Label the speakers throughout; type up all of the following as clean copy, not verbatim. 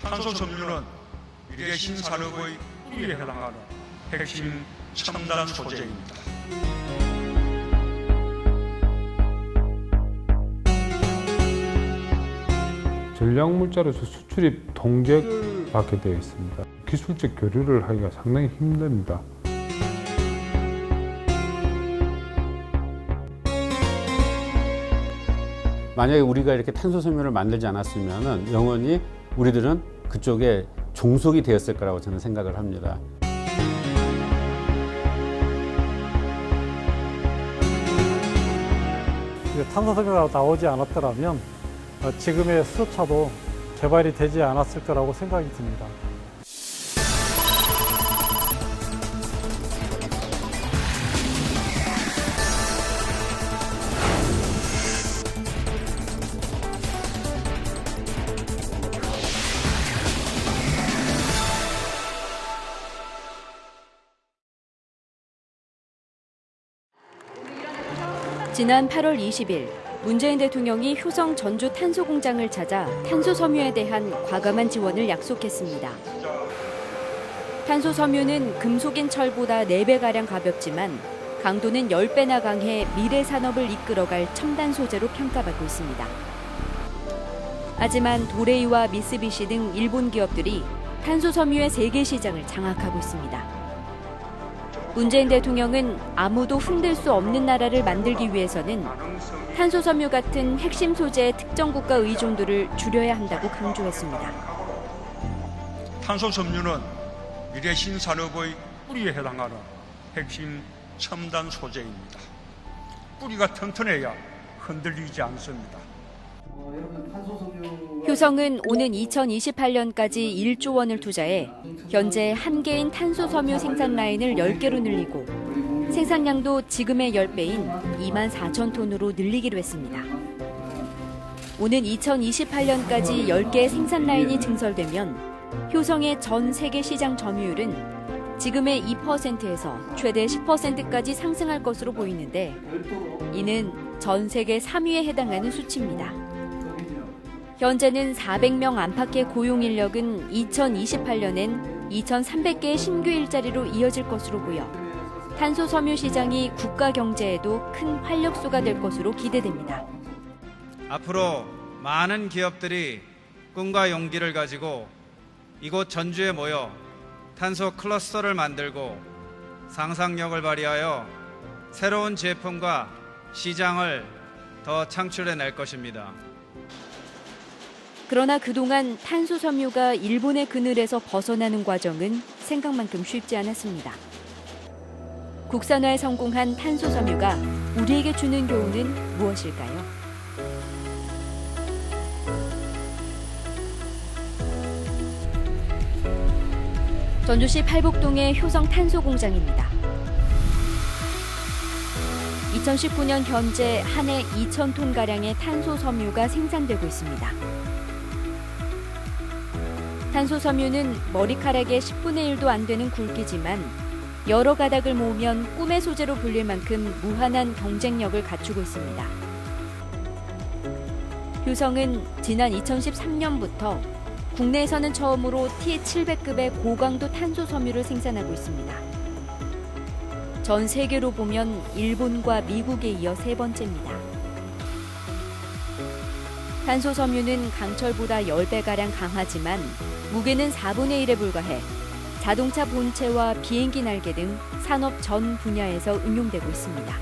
Speaker 1: 탄소 섬유는 미래 신산업의 뿌리에 해당하는 핵심 첨단 소재입니다.
Speaker 2: 전략물자로서 수출입 통제를 받게 되어 있습니다. 기술적 교류를 하기가 상당히 힘듭니다.
Speaker 3: 만약에 우리가 이렇게 탄소 섬유를 만들지 않았으면 영원히 우리들은 그쪽에 종속이 되었을 거라고 저는 생각을 합니다.
Speaker 4: 탄소 섬유가 나오지 않았더라면 지금의 수소차도 개발이 되지 않았을 거라고 생각이 듭니다.
Speaker 5: 지난 8월 20일 문재인 대통령이 효성 전주 탄소 공장을 찾아 탄소 섬유에 대한 과감한 지원을 약속했습니다. 탄소 섬유는 금속인 철보다 4배가량 가볍지만 강도는 10배나 강해 미래 산업을 이끌어갈 첨단 소재로 평가받고 있습니다. 하지만 도레이와 미쓰비시 등 일본 기업들이 탄소 섬유의 세계 시장을 장악하고 있습니다. 문재인 대통령은 아무도 흔들 수 없는 나라를 만들기 위해서는 탄소 섬유 같은 핵심 소재의 특정 국가 의존도를 줄여야 한다고 강조했습니다.
Speaker 1: 탄소 섬유는 미래 신산업의 뿌리에 해당하는 핵심 첨단 소재입니다. 뿌리가 튼튼해야 흔들리지 않습니다.
Speaker 5: 효성은 오는 2028년까지 1조 원을 투자해 현재 1개인 탄소 섬유 생산 라인을 10개로 늘리고 생산량도 지금의 10배인 24,000톤으로 늘리기로 했습니다. 오는 2028년까지 10개의 생산 라인이 증설되면 효성의 전 세계 시장 점유율은 지금의 2%에서 최대 10%까지 상승할 것으로 보이는데 이는 전 세계 3위에 해당하는 수치입니다. 현재는 400명 안팎의 고용 인력은 2028년엔 2,300개의 신규 일자리로 이어질 것으로 보여 탄소 섬유 시장이 국가 경제에도 큰 활력소가 될 것으로 기대됩니다.
Speaker 6: 앞으로 많은 기업들이 꿈과 용기를 가지고 이곳 전주에 모여 탄소 클러스터를 만들고 상상력을 발휘하여 새로운 제품과 시장을 더 창출해낼 것입니다.
Speaker 5: 그러나 그동안 탄소 섬유가 일본의 그늘에서 벗어나는 과정은 생각만큼 쉽지 않았습니다. 국산화에 성공한 탄소 섬유가 우리에게 주는 교훈은 무엇일까요? 전주시 팔복동의 효성 탄소 공장입니다. 2019년 현재 한 해 2,000톤가량의 탄소 섬유가 생산되고 있습니다. 탄소 섬유는 머리카락의 10분의 1도 안 되는 굵기지만 여러 가닥을 모으면 꿈의 소재로 불릴 만큼 무한한 경쟁력을 갖추고 있습니다. 효성은 지난 2013년부터 국내에서는 처음으로 T700급의 고강도 탄소 섬유를 생산하고 있습니다. 전 세계로 보면 일본과 미국에 이어 3번째입니다. 탄소 섬유는 강철보다 10배가량 강하지만 무게는 4분의 1에 불과해 자동차 본체와 비행기 날개 등 산업 전 분야에서 응용되고 있습니다.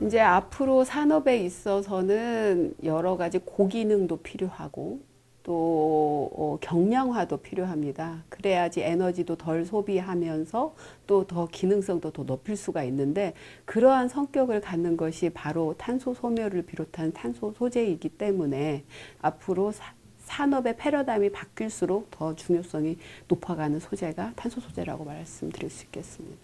Speaker 7: 이제 앞으로 산업에 있어서는 여러 가지 고기능도 필요하고 또 경량화도 필요합니다. 그래야지 에너지도 덜 소비하면서 또 더 기능성도 더 높일 수가 있는데 그러한 성격을 갖는 것이 바로 탄소 소멸을 비롯한 탄소 소재이기 때문에 앞으로 산업의 패러다임이 바뀔수록 더 중요성이 높아가는 소재가 탄소 소재라고 말씀드릴 수 있겠습니다.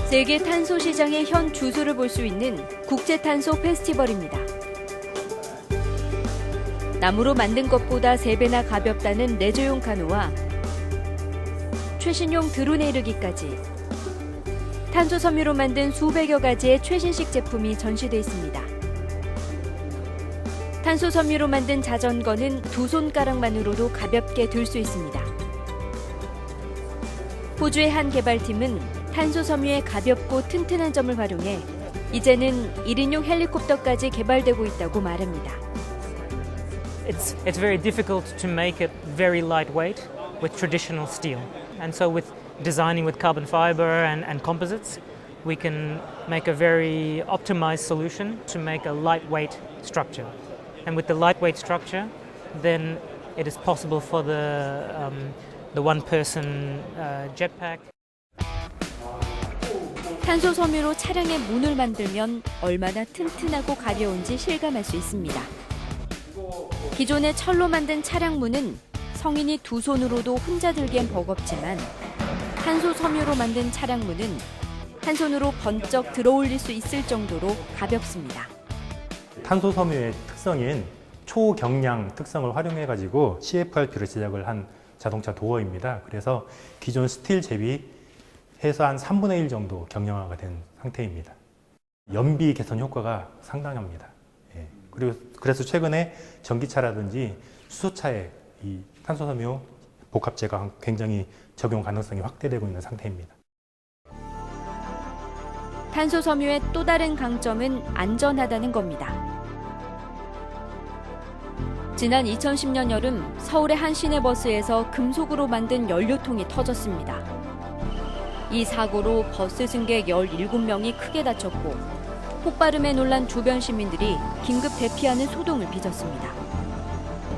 Speaker 5: 세계 탄소 시장의 현 주소를 볼 수 있는 국제 탄소 페스티벌입니다. 나무로 만든 것보다 3배나 가볍다는 레저용 카누와 최신용 드론에 이르기까지 탄소 섬유로 만든 수백여 가지의 최신식 제품이 전시돼 있습니다. 탄소 섬유로 만든 자전거는 두 손가락만으로도 가볍게 들 수 있습니다. 호주의 한 개발팀은 탄소 섬유의 가볍고 튼튼한 점을 활용해 이제는 1인용 헬리콥터까지 개발되고 있다고 말합니다.
Speaker 8: It's very difficult to make it very lightweight with traditional steel. And so with designing with carbon fiber and composites, we can make a very optimized solution to make a lightweight structure. And with the lightweight structure, then it is possible for the one-person jetpack.
Speaker 5: 탄소 섬유로 차량의 문을 만들면 얼마나 튼튼하고 가벼운지 실감할 수 있습니다. 기존의 철로 만든 차량 문은 성인이 두 손으로도 혼자 들기엔 버겁지만 탄소 섬유로 만든 차량 문은 한 손으로 번쩍 들어올릴 수 있을 정도로 가볍습니다.
Speaker 9: 탄소 섬유의 특성인 초경량 특성을 활용해 가지고 CFRP를 제작을 한 자동차 도어입니다. 그래서 기존 스틸 대비해서 한 3분의 1 정도 경량화가 된 상태입니다. 연비 개선 효과가 상당합니다. 예. 그래서 최근에 전기차라든지 수소차에 이 탄소 섬유 복합재가 굉장히 적용 가능성이 확대되고 있는 상태입니다.
Speaker 5: 탄소 섬유의 또 다른 강점은 안전하다는 겁니다. 지난 2010년 여름 서울의 한 시내버스에서 금속으로 만든 연료통이 터졌습니다. 이 사고로 버스 승객 17명이 크게 다쳤고 폭발음에 놀란 주변 시민들이 긴급 대피하는 소동을 빚었습니다.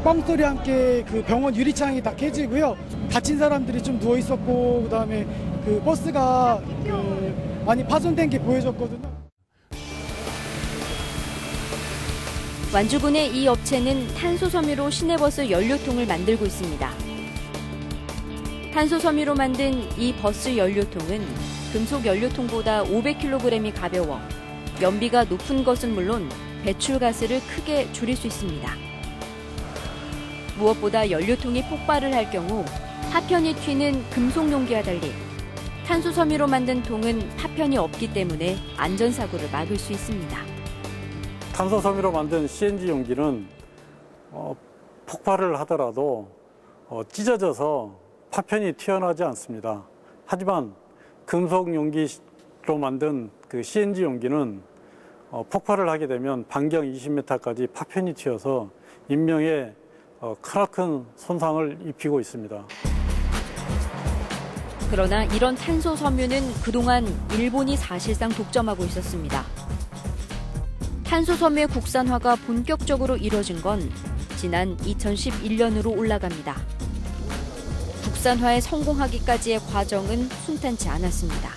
Speaker 10: 빵소리 함께 그 병원 유리창이 다 깨지고요. 다친 사람들이 좀 누워 있었고 그다음에 그 버스가 많이 파손된 게 보여졌거든요.
Speaker 5: 완주군의 이 업체는 탄소 섬유로 시내버스 연료통을 만들고 있습니다. 탄소 섬유로 만든 이 버스 연료통은 금속 연료통보다 500kg이 가벼워 연비가 높은 것은 물론 배출가스를 크게 줄일 수 있습니다. 무엇보다 연료통이 폭발을 할 경우 파편이 튀는 금속 용기와 달리 탄소 섬유로 만든 통은 파편이 없기 때문에 안전사고를 막을 수 있습니다.
Speaker 4: 탄소 섬유로 만든 CNG 용기는 폭발을 하더라도 찢어져서 파편이 튀어나오지 않습니다. 하지만 금속 용기로 만든 그 CNG 용기는 폭발을 하게 되면 반경 20m까지 파편이 튀어서 인명에 크나큰 손상을 입히고 있습니다.
Speaker 5: 그러나 이런 탄소 섬유는 그동안 일본이 사실상 독점하고 있었습니다. 탄소 섬유의 국산화가 본격적으로 이뤄진 건 지난 2011년으로 올라갑니다. 국산화에 성공하기까지의 과정은 순탄치 않았습니다.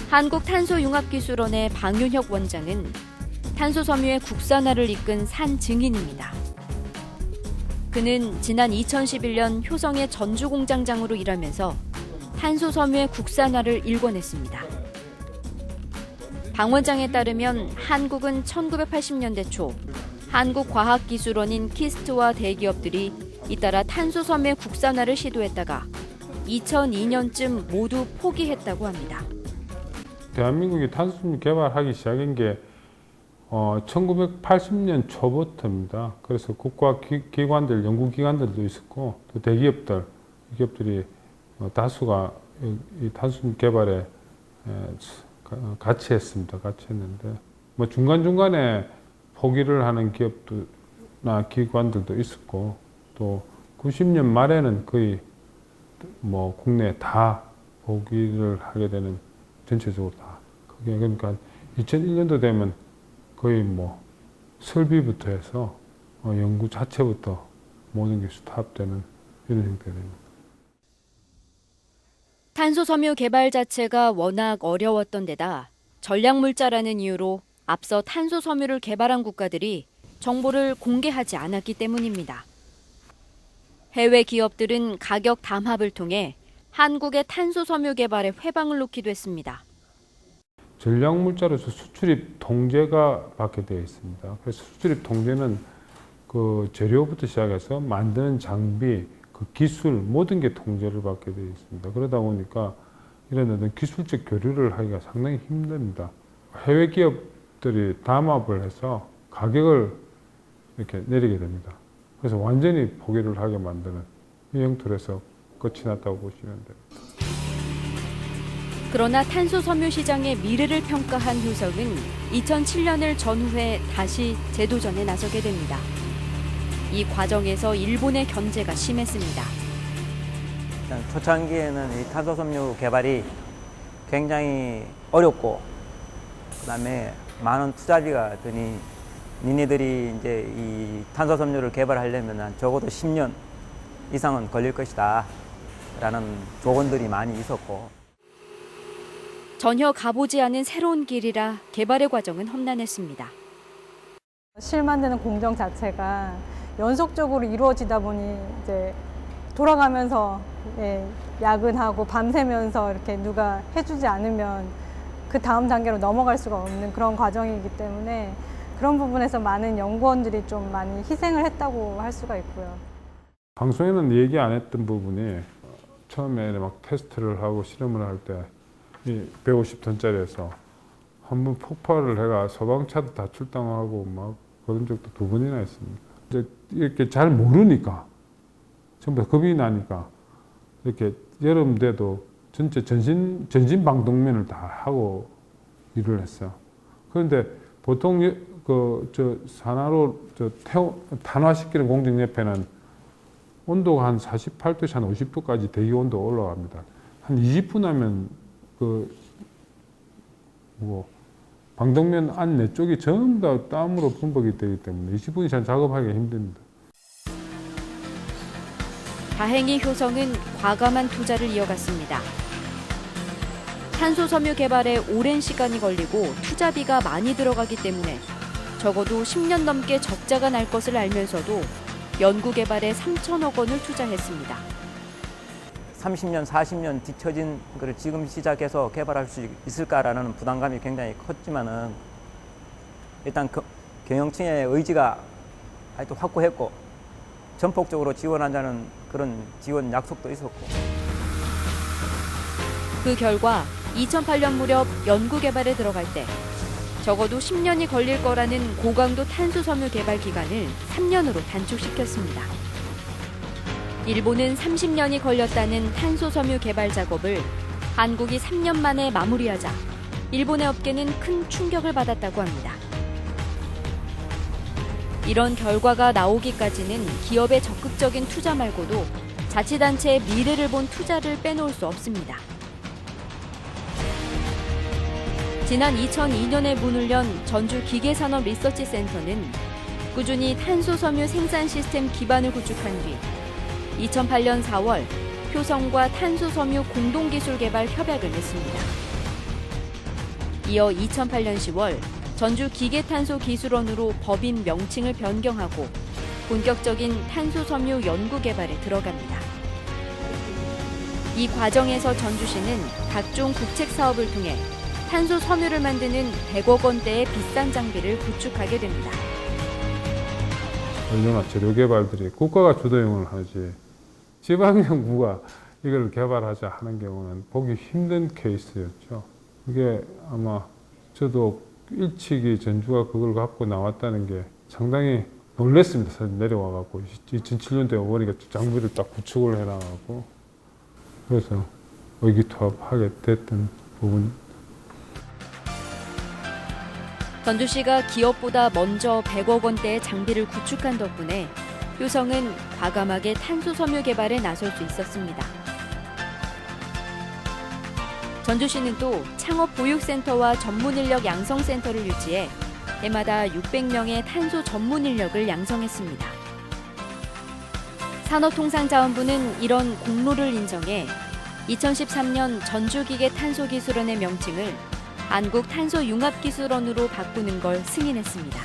Speaker 5: 한국탄소융합기술원의 방윤혁 원장은 탄소 섬유의 국산화를 이끈 산 증인입니다. 그는 지난 2011년 효성의 전주 공장장으로 일하면서 탄소 섬유의 국산화를 일궈냈습니다. 방 원장에 따르면 한국은 1980년대 초 한국과학기술원인 키스트와 대기업들이 잇따라 탄소 섬유의 국산화를 시도했다가 2002년쯤 모두 포기했다고 합니다.
Speaker 2: 대한민국이 탄소 섬유 개발하기 시작한 게 1980년 초부터입니다. 그래서 국가기관들, 연구기관들도 있었고 또 대기업들, 기업들이 다수가 이 탄소 섬유 개발에 같이 했습니다. 같이 했는데 뭐 중간중간에 포기를 하는 기업들이나 기관들도 있었고 또 90년 말에는 거의 뭐 국내 다 포기를 하게 되는 전체적으로 다. 그게 그러니까 2001년도 되면 거의 뭐 설비부터 해서 연구 자체부터 모든 게 스탑되는 이런 형태가 됩니다.
Speaker 5: 탄소 섬유 개발 자체가 워낙 어려웠던 데다 전략물자라는 이유로 앞서 탄소 섬유를 개발한 국가들이 정보를 공개하지 않았기 때문입니다. 해외 기업들은 가격 담합을 통해 한국의 탄소 섬유 개발에 회방을 놓기도 했습니다.
Speaker 2: 전략물자로서 수출입 통제가 받게 되어 있습니다. 그래서 수출입 통제는 그 재료부터 시작해서 만드는 장비, 그 기술 모든 게 통제를 받게 되어 있습니다. 그러다 보니까 이런 어떤 기술적 교류를 하기가 상당히 힘듭니다. 해외 기업들이 담합을 해서 가격을 이렇게 내리게 됩니다. 그래서 완전히 포기를 하게 만드는 이 형틀에서 끝이 났다고 보시면 됩니다.
Speaker 5: 그러나 탄소 섬유 시장의 미래를 평가한 효성은 2007년을 전후해 다시 재도전에 나서게 됩니다. 이 과정에서 일본의 견제가 심했습니다.
Speaker 11: 초창기에는 이 탄소섬유 개발이 굉장히 어렵고 그다음에 많은 투자비가 드니 니네들이 이제 이 탄소섬유를 개발하려면 적어도 10년 이상은 걸릴 것이다 라는 조언들이 많이 있었고
Speaker 5: 전혀 가보지 않은 새로운 길이라 개발의 과정은 험난했습니다.
Speaker 12: 실 만드는 공정 자체가 연속적으로 이루어지다 보니 이제 돌아가면서 야근하고 밤새면서 이렇게 누가 해주지 않으면 그 다음 단계로 넘어갈 수가 없는 그런 과정이기 때문에 그런 부분에서 많은 연구원들이 좀 많이 희생을 했다고 할 수가 있고요.
Speaker 2: 방송에는 얘기 안 했던 부분이 처음에 막 테스트를 하고 실험을 할 때 이 150톤짜리에서 한 번 폭발을 해가 소방차도 다 출동하고 막 그런 적도 2번이나 있습니다. 이제 이렇게 잘 모르니까 전부 다 겁이 나니까 이렇게 여름 돼도 전체 전신 방독면을 다 하고 일을 했어요. 그런데 보통 산화로 탄화시키는 공정 옆에는 온도가 한 48도에서 한 50도까지 대기 온도가 올라갑니다. 한 20분 하면 방독면 안 내 쪽이 전부 다 땀으로 범벅이 되기 때문에 20분 이상 작업하기가 힘듭니다.
Speaker 5: 다행히 효성은 과감한 투자를 이어갔습니다. 탄소 섬유 개발에 오랜 시간이 걸리고 투자비가 많이 들어가기 때문에 적어도 10년 넘게 적자가 날 것을 알면서도 연구 개발에 3천억 원을 투자했습니다.
Speaker 11: 30년, 40년 뒤처진 것을 지금 시작해서 개발할 수 있을까라는 부담감이 굉장히 컸지만은 일단 경영층의 의지가 아직도 확고했고 전폭적으로 지원한다는 그런 지원 약속도 있었고
Speaker 5: 그 결과 2008년 무렵 연구 개발에 들어갈 때 적어도 10년이 걸릴 거라는 고강도 탄소 섬유 개발 기간을 3년으로 단축시켰습니다. 일본은 30년이 걸렸다는 탄소 섬유 개발 작업을 한국이 3년 만에 마무리하자 일본의 업계는 큰 충격을 받았다고 합니다. 이런 결과가 나오기까지는 기업의 적극적인 투자 말고도 자치단체의 미래를 본 투자를 빼놓을 수 없습니다. 지난 2002년에 문을 연 전주기계산업 리서치센터는 꾸준히 탄소 섬유 생산 시스템 기반을 구축한 뒤 2008년 4월 효성과 탄소 섬유 공동기술 개발 협약을 맺습니다. 이어 2008년 10월 전주기계탄소기술원으로 법인 명칭을 변경하고 본격적인 탄소 섬유 연구 개발에 들어갑니다. 이 과정에서 전주시는 각종 국책 사업을 통해 탄소 섬유를 만드는 100억 원대의 비싼 장비를 구축하게 됩니다.
Speaker 2: 원료나 재료 개발들이 국가가 주도형을 하지 지방정부가 이걸 개발하자 하는 경우는 보기 힘든 케이스였죠. 이게 아마 저도 일찍이 전주가 그걸 갖고 나왔다는 게 상당히 놀랐습니다. 사실 내려와갖고 2007년도에 어머니가 장비를 딱 구축을 해놔갖고 그래서 의기투합하게 됐던 부분.
Speaker 5: 전주시가 기업보다 먼저 100억 원대의 장비를 구축한 덕분에 효성은 과감하게 탄소 섬유 개발에 나설 수 있었습니다. 전주시는 또 창업 보육센터와 전문인력 양성센터를 유치해 해마다 600명의 탄소 전문 인력을 양성했습니다. 산업통상자원부는 이런 공로를 인정해 2013년 전주기계탄소기술원의 명칭을 한국탄소융합기술원으로 바꾸는 걸 승인했습니다.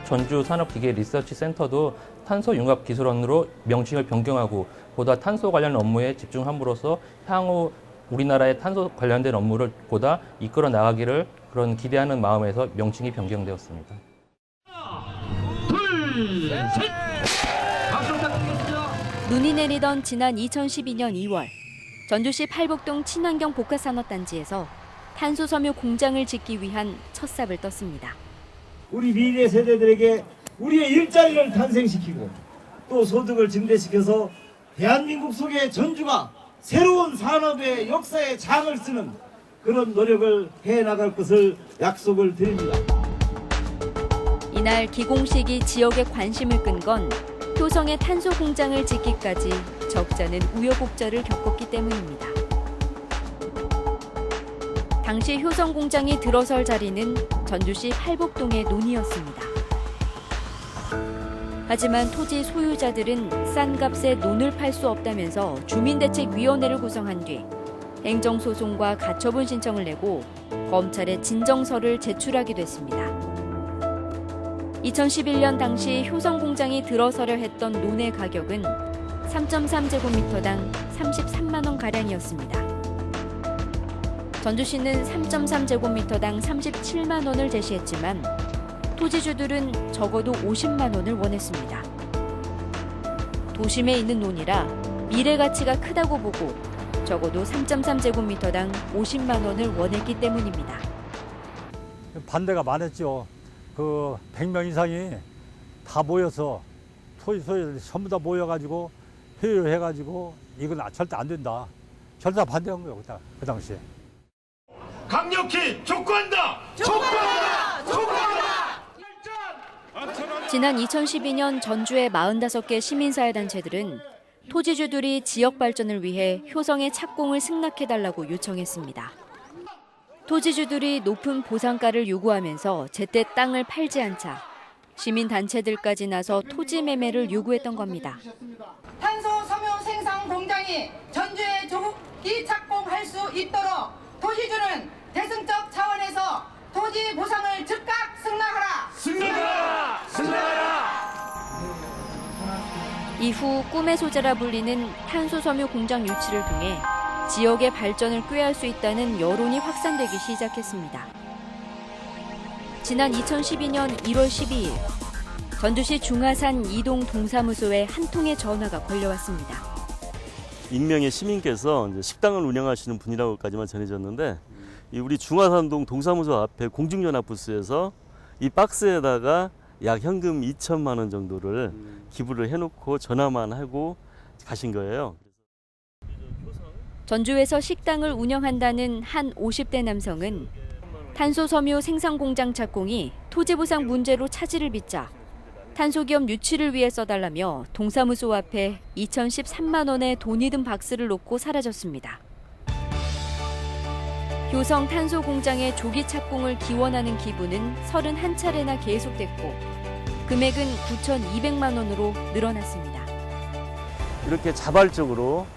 Speaker 13: 전주산업기계리서치센터도 탄소융합기술원으로 명칭을 변경하고 보다 탄소 관련 업무에 집중함으로써 향후 우리나라의 탄소 관련된 업무를 보다 이끌어 나가기를 그런 기대하는 마음에서 명칭이 변경되었습니다.
Speaker 5: 눈이 내리던 지난 2012년 2월 전주시 팔북동 친환경 복합산업단지에서 탄소섬유 공장을 짓기 위한 첫 삽을 떴습니다.
Speaker 14: 우리 미래 세대들에게 우리의 일자리를 탄생시키고 또 소득을 증대시켜서 대한민국 속의 전주가 새로운 산업의 역사의 장을 쓰는 그런 노력을 해나갈 것을 약속을 드립니다.
Speaker 5: 이날 기공식이 지역의 관심을 끈 건 효성의 탄소 공장을 짓기까지 적잖은 우여곡절을 겪었기 때문입니다. 당시 효성 공장이 들어설 자리는 전주시 팔북동의 논이었습니다. 하지만 토지 소유자들은 싼 값에 논을 팔 수 없다면서 주민대책위원회를 구성한 뒤 행정소송과 가처분 신청을 내고 검찰에 진정서를 제출하기도 했습니다. 2011년 당시 효성 공장이 들어서려 했던 논의 가격은 3.3제곱미터당 33만 원가량이었습니다. 전주시는 3.3제곱미터당 37만 원을 제시했지만 토지주들은 적어도 50만 원을 원했습니다. 도심에 있는 논이라 미래 가치가 크다고 보고 적어도 3.3제곱미터당 50만 원을 원했기 때문입니다.
Speaker 15: 반대가 많았죠. 그 100명 이상이 다 모여서 토지 소유자들이 전부 다 모여가지고 회의를 해가지고 이건 절대 안 된다. 절대 반대한 거예요. 그 당시에.
Speaker 14: 강력히 촉구한다! 촉구한다! 촉구한다!
Speaker 5: 지난 2012년 전주의 45개 시민사회단체들은 토지주들이 지역 발전을 위해 효성의 착공을 승낙해달라고 요청했습니다. 토지주들이 높은 보상가를 요구하면서 제때 땅을 팔지 않자 시민단체들까지 나서 토지 매매를 요구했던 겁니다.
Speaker 16: 탄소 섬유 생산 공장이 전주에 조기 착공할 수 있도록 토지주는 대승적 차원에서 토지 보상을 즉각 승낙하라!
Speaker 14: 승낙하라! 승낙하라!
Speaker 5: 이후 꿈의 소재라 불리는 탄소섬유 공장 유치를 통해 지역의 발전을 꾀할 수 있다는 여론이 확산되기 시작했습니다. 지난 2012년 1월 12일 전주시 중하산 이동 동사무소에 한 통의 전화가 걸려왔습니다.
Speaker 17: 익명의 시민께서 이제 식당을 운영하시는 분이라고까지만 전해졌는데 우리 중하산동 동사무소 앞에 공중연합 부스에서 이 박스에다가 약 현금 2천만 원 정도를 기부를 해놓고 전화만 하고 가신 거예요.
Speaker 5: 전주에서 식당을 운영한다는 한 50대 남성은 탄소섬유 생산공장 착공이 토지보상 문제로 차질을 빚자 탄소기업 유치를 위해 써달라며 동사무소 앞에 2,013만 원의 돈이 든 박스를 놓고 사라졌습니다. 효성 탄소공장의 조기 착공을 기원하는 기부는 31차례나 계속됐고 금액은 9,200만 원으로 늘어났습니다.
Speaker 17: 이렇게 자발적으로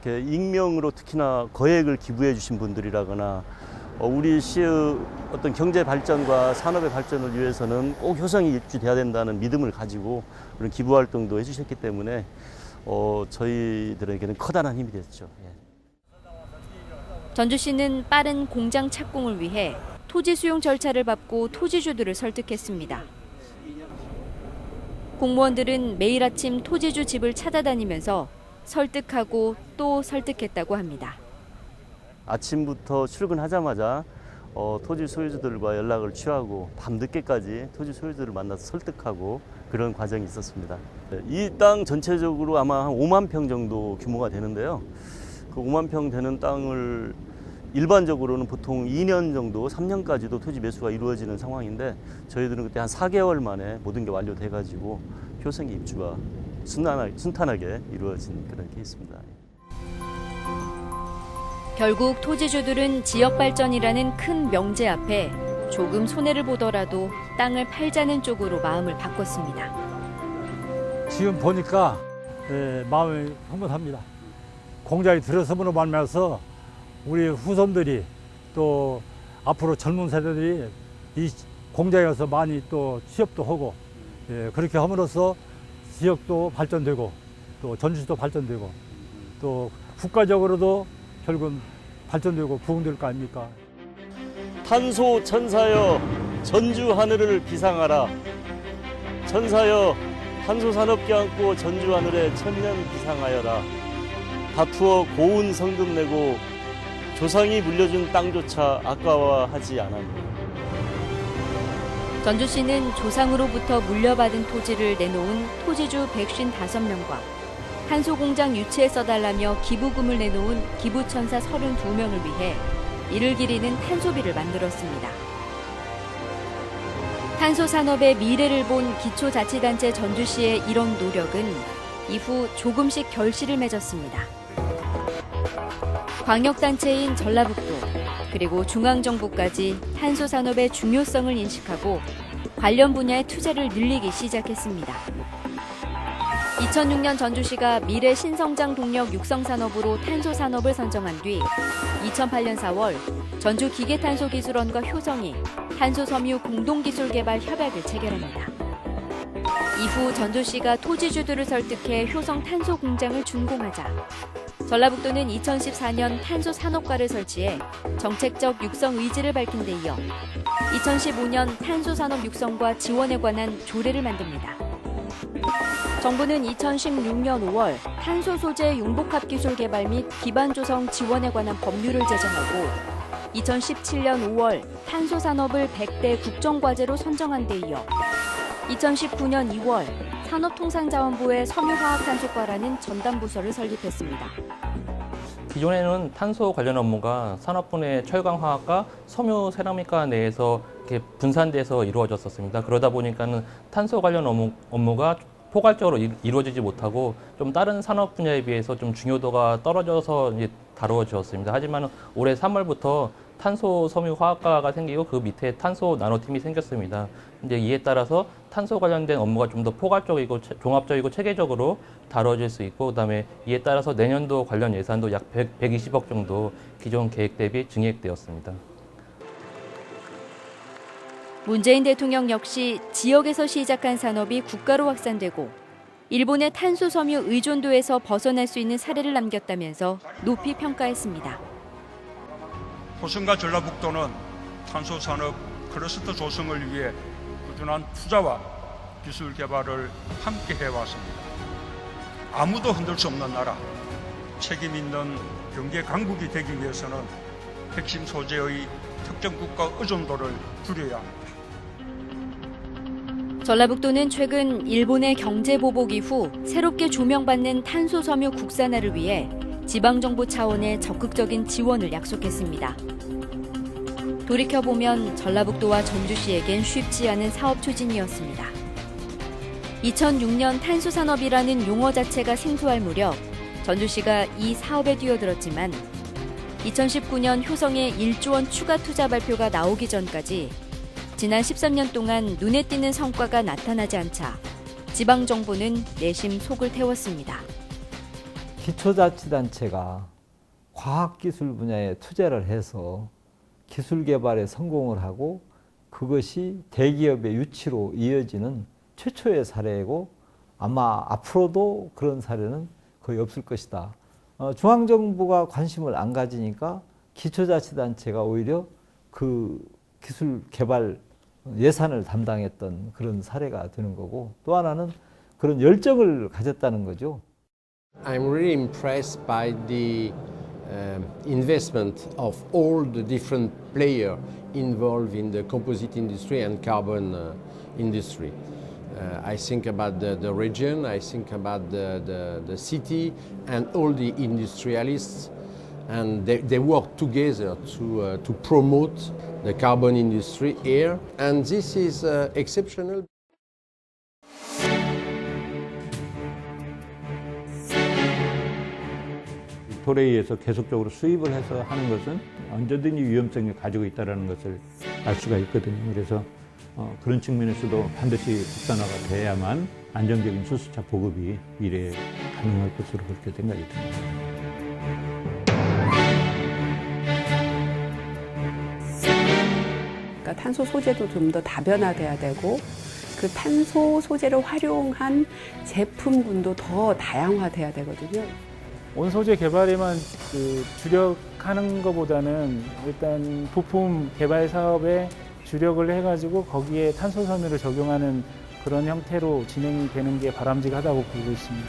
Speaker 17: 이렇게 익명으로 특히나 거액을 기부해 주신 분들이라거나 우리 시의 어떤 경제 발전과 산업의 발전을 위해서는 꼭 효성이 유치돼야 된다는 믿음을 가지고 그런 기부 활동도 해주셨기 때문에 저희들에게는 커다란 힘이 됐죠. 예.
Speaker 5: 전주시는 빠른 공장 착공을 위해 토지 수용 절차를 밟고 토지주들을 설득했습니다. 공무원들은 매일 아침 토지주 집을 찾아다니면서 설득하고 또 설득했다고 합니다.
Speaker 17: 아침부터 출근하자마자 토지 소유주들과 연락을 취하고 밤늦게까지 토지 소유주들을 만나서 설득하고 그런 과정이 있었습니다. 이 땅 전체적으로 아마 한 5만 평 정도 규모가 되는데요. 그 5만 평 되는 땅을 일반적으로는 보통 2년 정도, 3년까지도 토지 매수가 이루어지는 상황인데 저희들은 그때 한 4개월 만에 모든 게 완료돼가지고 효성의 입주가 순탄하게 이루어진 그런 케이스입니다.
Speaker 5: 결국 토지주들은 지역 발전이라는 큰 명제 앞에 조금 손해를 보더라도 땅을 팔자는 쪽으로 마음을 바꿨습니다.
Speaker 15: 지금 보니까 마음이 흥분합니다. 공장이 들어섬으로 말미암아서 우리 후손들이 또 앞으로 젊은 세대들이 이 공장에 가서 많이 또 취업도 하고 그렇게 함으로써 지역도 발전되고 또 전주시도 발전되고 또 국가적으로도 결국은 발전되고 부흥될 거 아닙니까?
Speaker 17: 탄소 천사여 전주 하늘을 비상하라. 천사여 탄소 산업기 안고 전주 하늘에 천년 비상하여라. 다투어 고운 성금 내고 조상이 물려준 땅조차 아까워하지 않았네.
Speaker 5: 전주시는 조상으로부터 물려받은 토지를 내놓은 토지주 155명과 탄소공장 유치에 써달라며 기부금을 내놓은 기부천사 32명을 위해 이를 기리는 탄소비를 만들었습니다. 탄소산업의 미래를 본 기초자치단체 전주시의 이런 노력은 이후 조금씩 결실을 맺었습니다. 광역단체인 전라북도 그리고 중앙정부까지 탄소산업의 중요성을 인식하고 관련 분야의 투자를 늘리기 시작했습니다. 2006년 전주시가 미래 신성장 동력 육성산업으로 탄소산업을 선정한 뒤 2008년 4월 전주기계탄소기술원과 효성이 탄소섬유 공동기술개발 협약을 체결합니다. 이후 전주시가 토지주들을 설득해 효성 탄소공장을 준공하자 전라북도는 2014년 탄소산업과를 설치해 정책적 육성 의지를 밝힌 데 이어 2015년 탄소산업 육성과 지원에 관한 조례를 만듭니다. 정부는 2016년 5월 탄소 소재 융복합 기술 개발 및 기반 조성 지원에 관한 법률을 제정하고 2017년 5월 탄소 산업을 100대 국정과제로 선정한 데 이어 2019년 2월 산업통상자원부의 섬유화학탄소과라는 전담부서를 설립했습니다.
Speaker 13: 기존에는 탄소 관련 업무가 산업분해 철강화학과 섬유세라믹과 내에서 이렇게 분산돼서 이루어졌었습니다. 그러다 보니까는 탄소 관련 업무가 포괄적으로 이루어지지 못하고 좀 다른 산업 분야에 비해서 좀 중요도가 떨어져서 이제 다루어졌습니다. 하지만 올해 3월부터 탄소 섬유화학과가 생기고 그 밑에 탄소 나노팀이 생겼습니다. 이제 이에 따라서 탄소 관련된 업무가 좀 더 포괄적이고 종합적이고 체계적으로 다뤄질 수 있고, 그다음에 이에 따라서 내년도 관련 예산도 약 120억 정도 기존 계획 대비 증액되었습니다.
Speaker 5: 문재인 대통령 역시 지역에서 시작한 산업이 국가로 확산되고 일본의 탄소 섬유 의존도에서 벗어날 수 있는 사례를 남겼다면서 높이 평가했습니다.
Speaker 1: 호성과 전라북도는 탄소 산업 클러스터 조성을 위해 꾸준한 투자와 기술 개발을 함께 해왔습니다. 아무도 흔들 수 없는 나라, 책임 있는 경제 강국이 되기 위해서는 핵심 소재의 특정 국가 의존도를 줄여야 합니다.
Speaker 5: 전라북도는 최근 일본의 경제 보복 이후 새롭게 조명받는 탄소 섬유 국산화를 위해 지방정부 차원의 적극적인 지원을 약속했습니다. 돌이켜보면 전라북도와 전주시에겐 쉽지 않은 사업 추진이었습니다. 2006년 탄소산업이라는 용어 자체가 생소할 무렵 전주시가 이 사업에 뛰어들었지만 2019년 효성의 1조 원 추가 투자 발표가 나오기 전까지 지난 13년 동안 눈에 띄는 성과가 나타나지 않자 지방정부는 내심 속을 태웠습니다.
Speaker 18: 기초자치단체가 과학기술 분야에 투자를 해서 기술 개발에 성공을 하고 그것이 대기업의 유치로 이어지는 최초의 사례이고 아마 앞으로도 그런 사례는 거의 없을 것이다. 중앙정부가 관심을 안 가지니까 기초자치단체가 오히려 그 기술 개발 예산을 담당했던 그런 사례가 되는 거고, 또 하나는 그런 열정을 가졌다는 거죠.
Speaker 19: I'm really impressed by the investment of all the different players involved in the composite industry and carbon industry. I think about the region, I think about the city and all the industrialists, and they work together to promote the carbon industry here, and this is exceptional.
Speaker 20: 도래에서 계속적으로 수입을 해서 하는 것은 언제든지 위험성을 가지고 있다는 것을 알 수가 있거든요. 그래서 그런 측면에서도 반드시 국산화가 돼야만 안정적인 수소차 보급이 미래에 가능할 것으로 그렇게 생각이 듭니다.
Speaker 7: 그러니까 탄소 소재도 좀 더 다변화돼야 되고 그 탄소 소재를 활용한 제품군도 더 다양화돼야 되거든요.
Speaker 21: 온소재 개발에만 주력하는 것보다는 일단 부품 개발 사업에 주력을 해가지고 거기에 탄소 섬유를 적용하는 그런 형태로 진행이 되는 게 바람직하다고 보고 있습니다.